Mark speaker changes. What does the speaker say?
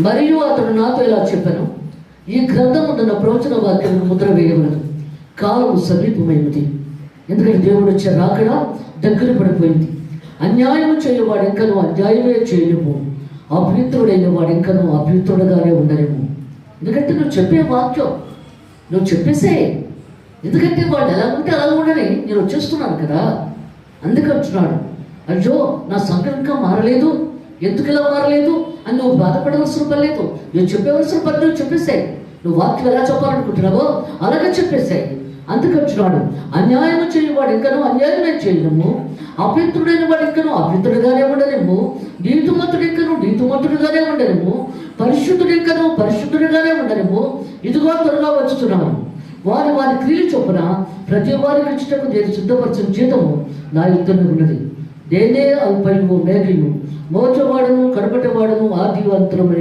Speaker 1: మరియు అతడు నాతో ఇలా చెప్పాను, ఈ గ్రంథమున్న ప్రవచన వాక్యము ముద్ర వేయవలదు, కాలము సమీపమైనది. ఎందుకంటే దేవుడు వచ్చే రాకడ దగ్గర పడిపోయింది. అన్యాయం చేయవాడు ఇంకనూ అన్యాయమే చేయలేము, అపవిత్రుడైన వాడు ఇంకనూ అపవిత్రుడుగానే ఉండలేము. ఎందుకంటే నువ్వు చెప్పే వాక్యం నువ్వు చెప్పేసే. ఎందుకంటే వాడు ఎలా ఉంటే అలా ఉండని నేను వచ్చేస్తున్నాను కదా. అందుకంటున్నాడు, అయ్యో నా సంఘం ఇంకా మారలేదు, ఎందుకు ఇలా మారలేదు అని నువ్వు బాధపడవలసిన పని లేదు. నువ్వు చెప్పవలసిన పని నువ్వు చెప్పేసాయి. నువ్వు వాక్యం ఎలా చెప్పాలనుకుంటున్నావో అలాగే చెప్పేసాయి. అందుకంటున్నాడు, అన్యాయం చేయవాడు ఇంకనూ అన్యాయమే చేయలేము, అపవిత్రుడైన వాడు ఇంకనూ అపవిత్రుడుగానే ఉండలేము, నీతిమంతుడు ఇంకనూ నీతిమంతుడుగానే ఉండలేము, పరిశుద్ధుడు ఇంకనూ పరిశుద్ధుడుగానే ఉండలేము. ఇదిగో త్వరగా వచ్చుతున్నాను. వారి వారి క్రియలు చొప్పున ప్రతి వారికి ఇచ్చటకు నేను సిద్ధపరిచిన జీతము నా యుద్ధంలో ఉన్నది. నేనే అల్పయు మేఘయు, మోచవాడను కడపటివాడను ఆది అంతరమైన